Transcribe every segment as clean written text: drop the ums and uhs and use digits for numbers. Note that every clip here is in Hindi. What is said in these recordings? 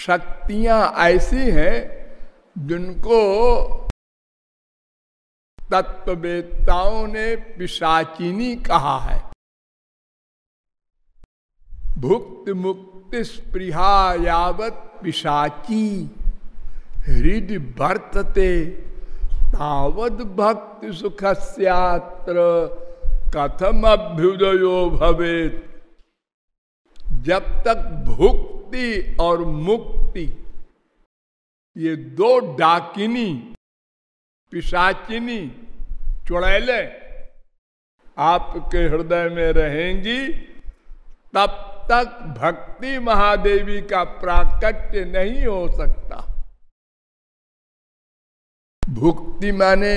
शक्तियां ऐसी हैं जिनको तत्ववेत्ताओं ने पिशाचिनी कहा है। भुक्ति मुक्ति स्पृहा यावत पिशाची हृदय वर्तते तावद भक्ति सुखस्यात्र कथम अभ्युदयो भवेत। जब तक भुक्ति और मुक्ति ये दो डाकिनी पिशाचिनी चुड़ैले आपके हृदय में रहेंगी, तब तक भक्ति महादेवी का प्राकट्य नहीं हो सकता। भुक्ति माने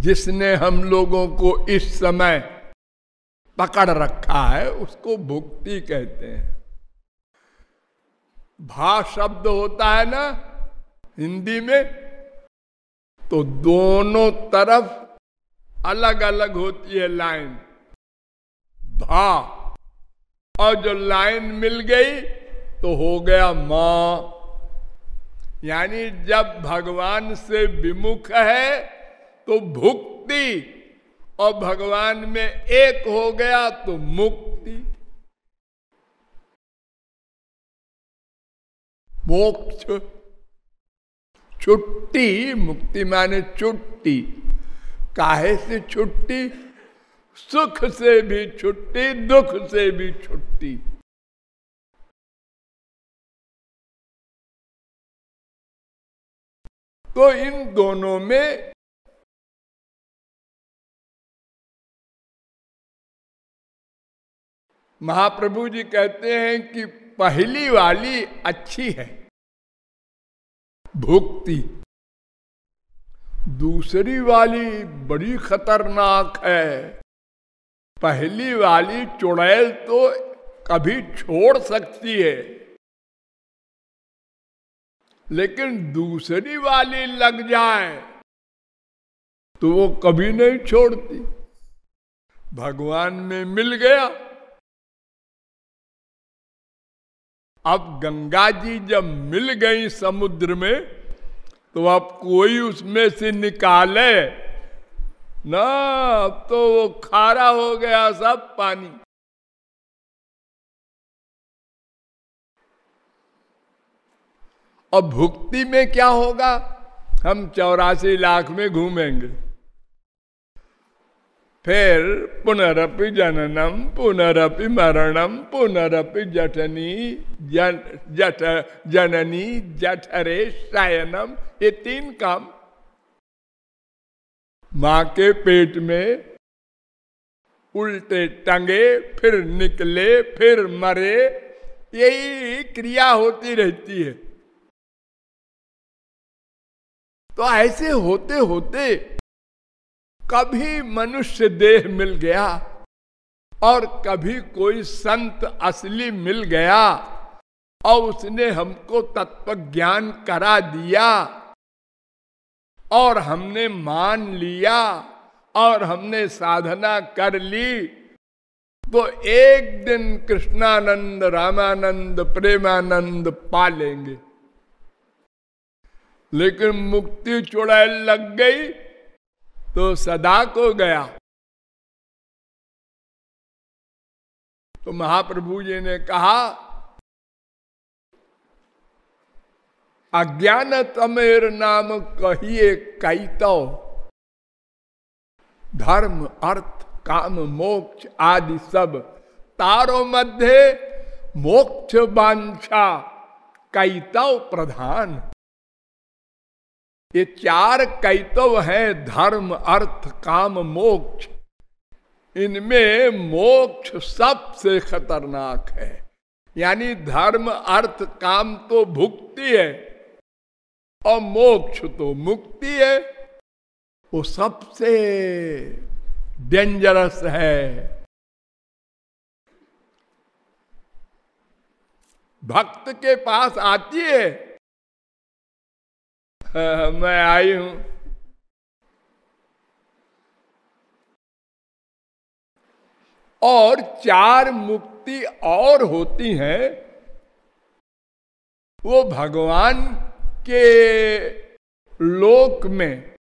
जिसने हम लोगों को इस समय पकड़ रखा है उसको भुक्ति कहते हैं। भा शब्द होता है ना हिंदी में, तो दोनों तरफ अलग अलग होती है लाइन, भा, और जो लाइन मिल गई तो हो गया मां। यानी जब भगवान से विमुख है तो भुक्ति, और भगवान में एक हो गया तो मुक्ति। मोक्ष, छुट्टी, मुक्ति माने छुट्टी। काहे से छुट्टी? सुख से भी छुट्टी, दुख से भी छुट्टी। तो इन दोनों में महाप्रभु जी कहते हैं कि पहली वाली अच्छी है भुक्ति, दूसरी वाली बड़ी खतरनाक है। पहली वाली चुड़ैल तो कभी छोड़ सकती है, लेकिन दूसरी वाली लग जाए तो वो कभी नहीं छोड़ती। भगवान में मिल गया। अब गंगा जी जब मिल गई समुद्र में, तो अब कोई उसमें से निकाले ना, अब तो वो खारा हो गया सब पानी। और भुक्ति में क्या होगा? हम 84 लाख में घूमेंगे, फिर पुनरपि जननम पुनरपि मरणम पुनरपि जननी जठरे शयनम, ये 3 काम। मां के पेट में उल्टे टंगे, फिर निकले, फिर मरे, यही क्रिया होती रहती है। तो ऐसे होते होते कभी मनुष्य देह मिल गया और कभी कोई संत असली मिल गया और उसने हमको तत्व ज्ञान करा दिया और हमने मान लिया और हमने साधना कर ली, तो एक दिन कृष्णानंद, रामानंद, प्रेमानंद पा लेंगे। लेकिन मुक्ति चुड़ैल लग गई तो सदा को गया। तो महाप्रभु जी ने कहा, अज्ञान तमेर नाम कहिए कैतो, धर्म अर्थ काम मोक्ष आदि सब तारो मध्य मोक्ष वांछा कैतव प्रधान। ये 4 कैतव हैं, धर्म अर्थ काम मोक्ष। इनमें मोक्ष सबसे खतरनाक है। यानी धर्म अर्थ काम तो भुक्ति है और मोक्ष तो मुक्ति है, वो सबसे डेंजरस है। भक्त के पास आती है, मैं आई हूं, और 4 मुक्ति और होती हैं, वो भगवान के लोक में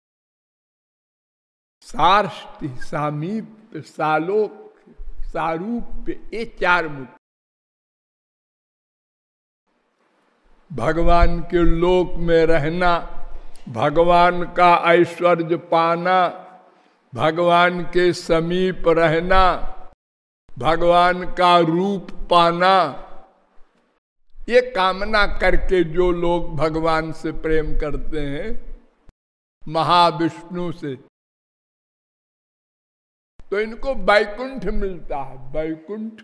सार्ष्टि, सामीप्य, सालोक, सारूप्य, ये 4 मुक्ति। भगवान के लोक में रहना, भगवान का ऐश्वर्य पाना, भगवान के समीप रहना, भगवान का रूप पाना, ये कामना करके जो लोग भगवान से प्रेम करते हैं, महाविष्णु से, तो इनको वैकुंठ मिलता है। वैकुंठ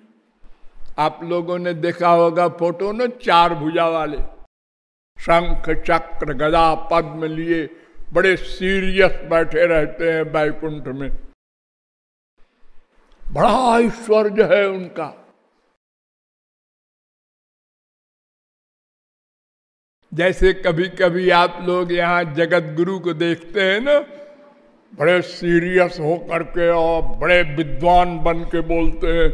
आप लोगों ने देखा होगा फोटो न, 4 भुजा वाले, शंख चक्र गदा पद्म लिए बड़े सीरियस बैठे रहते हैं वैकुंठ में, बड़ा ऐश्वर्य है उनका। जैसे कभी कभी आप लोग यहाँ जगत गुरु को देखते हैं ना, बड़े सीरियस होकर के और बड़े विद्वान बन के बोलते हैं,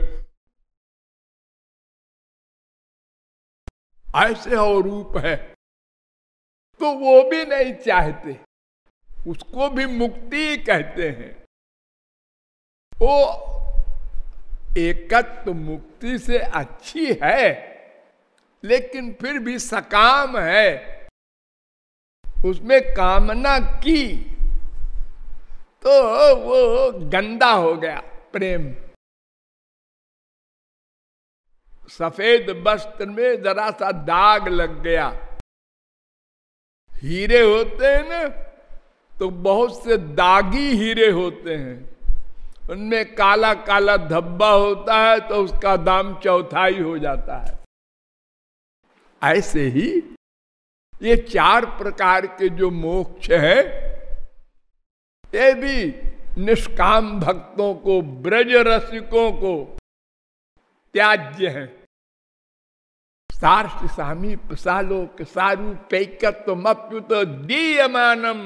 ऐसे और रूप है, तो वो भी नहीं चाहते, उसको भी मुक्ति कहते हैं। वो एकत्व मुक्ति से अच्छी है, लेकिन फिर भी सकाम है, उसमें कामना की तो वो गंदा हो गया प्रेम। सफेद वस्त्र में जरा सा दाग लग गया, हीरे होते हैं ना, तो बहुत से दागी हीरे होते हैं, उनमें काला काला धब्बा होता है तो उसका दाम 1/4 हो जाता है। ऐसे ही ये 4 प्रकार के जो मोक्ष है, ये भी निष्काम भक्तों को, ब्रज रसिकों को त्याज्य है। सार्ष्ट, सामीप्य, सालोक, सारूप्यैकत्वम अप्युत दीयमानम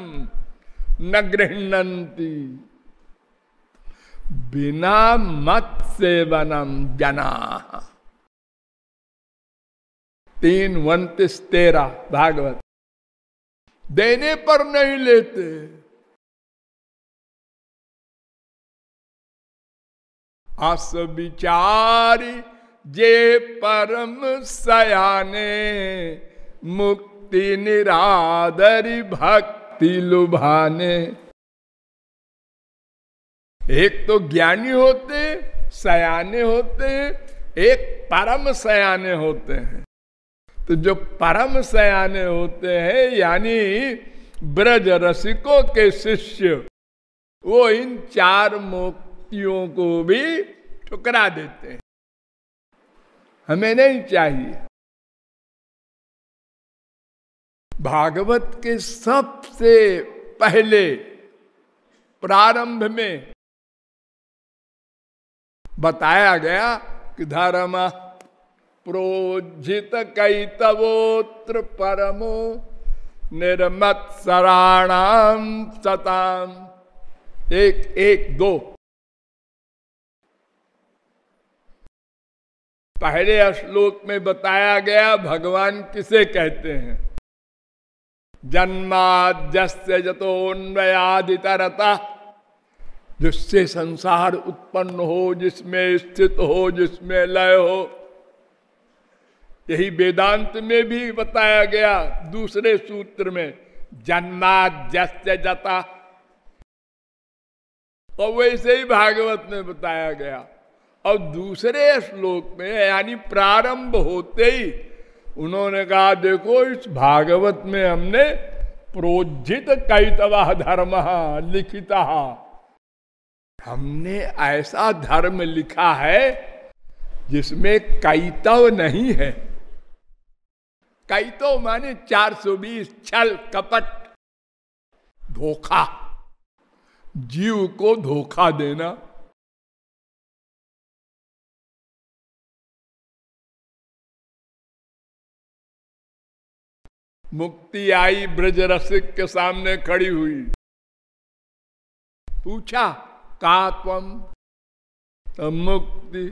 न गृह्णन्ति बिना मत सेवनम जना। 3:29-13 भागवत। देने पर नहीं लेते, आस विचारी जे परम सयाने, मुक्ति निरादरी भक्ति लुभाने। एक तो ज्ञानी होते, सयाने होते, एक परम सयाने होते हैं। तो जो परम सयाने होते हैं, यानी ब्रज रसिकों के शिष्य, वो इन 4 मुक्तियों को भी ठुकरा देते हैं, हमें नहीं चाहिए। भागवत के सबसे पहले प्रारंभ में बताया गया कि धर्म प्रोज्झित कैतवोत्र परमो निर्मत्सराणाम सताम। 1:1-2 पहले श्लोक में बताया गया भगवान किसे कहते हैं। जन्माद्यस्य जतोन्वयादितरता, जिससे संसार उत्पन्न हो, जिसमें स्थित हो, जिसमें लय हो। यही वेदांत में भी बताया गया दूसरे सूत्र में, जन्माद्यस्य जता। और वैसे ही भागवत में बताया गया। और दूसरे श्लोक में यानी प्रारंभ होते ही उन्होंने कहा, देखो इस भागवत में हमने प्रोज्झित कैतवः धर्म लिखिता, हमने ऐसा धर्म लिखा है जिसमें कैतव नहीं है। कैतव माने 420, छल कपट, धोखा, जीव को धोखा देना। मुक्ति आई, ब्रज रसिक के सामने खड़ी हुई, पूछा का त्वम, मुक्ति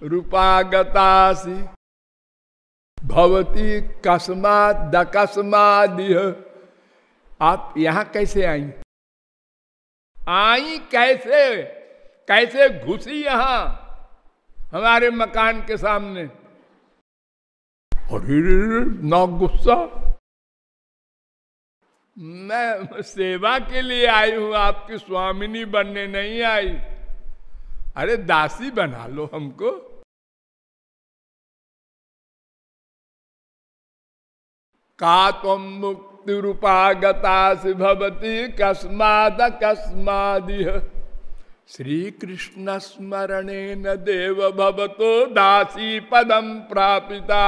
रूपागतासी भवती कस्मात् दकस्मादिह। आप यहां कैसे आई? आई कैसे? कैसे घुसी यहां हमारे मकान के सामने? अरे ना गुस्सा, मैं सेवा के लिए आई हूं, आपकी स्वामिनी बनने नहीं आई। अरे दासी बना लो हमको। का त्वं मुक्ति रूपागतासि भवति कस्माद कस्मादिह। श्री कृष्ण स्मरणेन देव भवतो दासी पदम प्रापिता।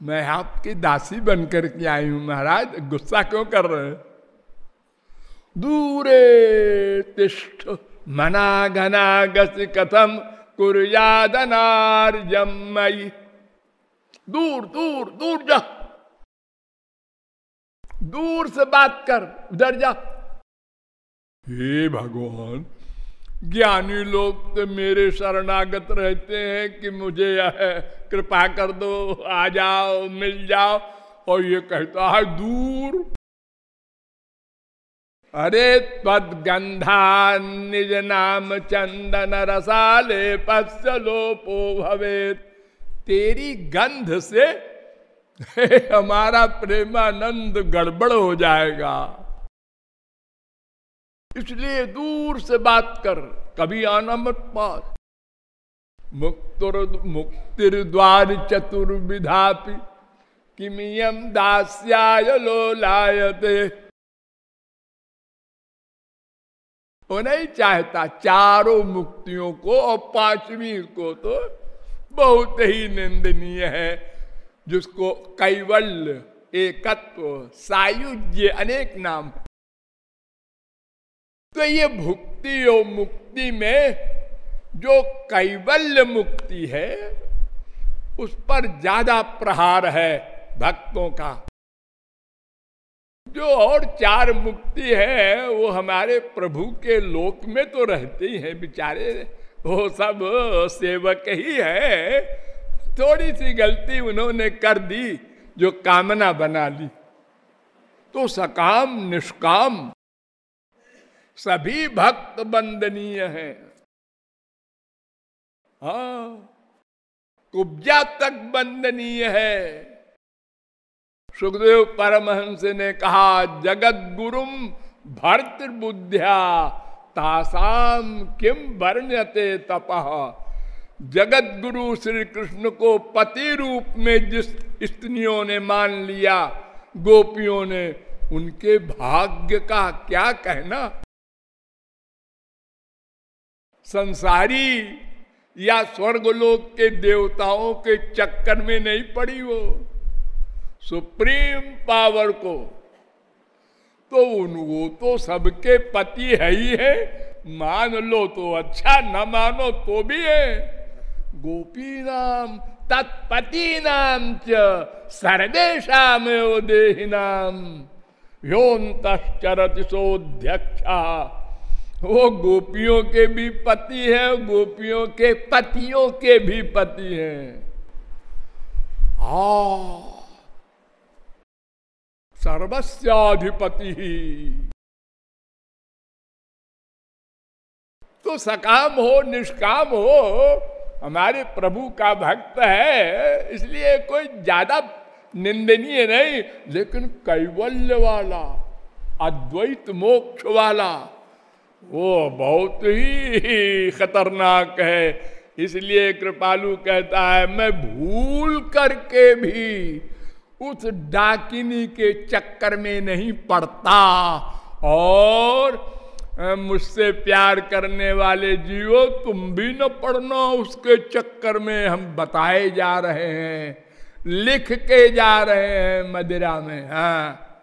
मैं आपकी दासी बनकर के आई हूं महाराज, गुस्सा क्यों कर रहे हैं? दूरे तिष्ठ मना घना गति कथम कुर्यादनार्यम मयि। दूर दूर दूर जा, दूर से बात कर, उधर जा। हे भगवान, ज्ञानी लोग तो मेरे शरणागत रहते हैं कि मुझे कृपा कर दो, आ जाओ, मिल जाओ, और ये कहता है दूर। अरे त्वद्गंधा निज नाम चंदन रसाले पस्य लोपो भवेत। तेरी गंध से हमारा प्रेमानंद गड़बड़ हो जाएगा, इसलिए दूर से बात कर, कभी आना मत पास। मुक्तिर्द्वार चतुर्विधापि किमियम दास्याय लोलायते। वो नहीं चाहता चारों मुक्तियों को, और पांचवी को तो बहुत ही निंदनीय है, जिसको कैवल्य, एकत्व, सायुज्य अनेक नाम है। तो ये भुक्ति और मुक्ति में जो कैवल्य मुक्ति है उस पर ज्यादा प्रहार है भक्तों का। जो और चार मुक्ति है वो हमारे प्रभु के लोक में तो रहते ही हैं बेचारे, वो सब सेवक ही है। थोड़ी सी गलती उन्होंने कर दी जो कामना बना ली। तो सकाम निष्काम सभी भक्त वंदनीय हैं। हाँ, कुब्जा तक वंदनीय है। सुखदेव परमहंस ने कहा जगत गुरुम भर्तृबुद्ध्या तासाम किम वर्ण्यते तपः। जगत गुरु श्री कृष्ण को पति रूप में जिस स्त्रियों ने मान लिया, गोपियों ने, उनके भाग्य का क्या कहना। संसारी या स्वर्गलोक के देवताओं के चक्कर में नहीं पड़ी वो, सुप्रीम पावर को। तो वो तो सबके पति है ही है, मान लो तो अच्छा, न मानो तो भी है। गोपी नाम तत्पति नाम च सर्वेषाम देहिनाम योऽन्तश्चरति सोऽध्यक्षा। वो गोपियों के भी पति है, गोपियों के पतियों के भी पति हैं। सर्वस्याधिपति ही। तो सकाम हो निष्काम हो, हमारे प्रभु का भक्त है, इसलिए कोई ज्यादा निंदनीय नहीं। लेकिन कैवल्य वाला, अद्वैत मोक्ष वाला, वो बहुत ही खतरनाक है। इसलिए कृपालु कहता है मैं भूल करके भी उस डाकिनी के चक्कर में नहीं पड़ता, और मुझसे प्यार करने वाले जीवो तुम भी न पड़ना उसके चक्कर में। हम बताए जा रहे हैं, लिख के जा रहे हैं मदिरा में। हाँ,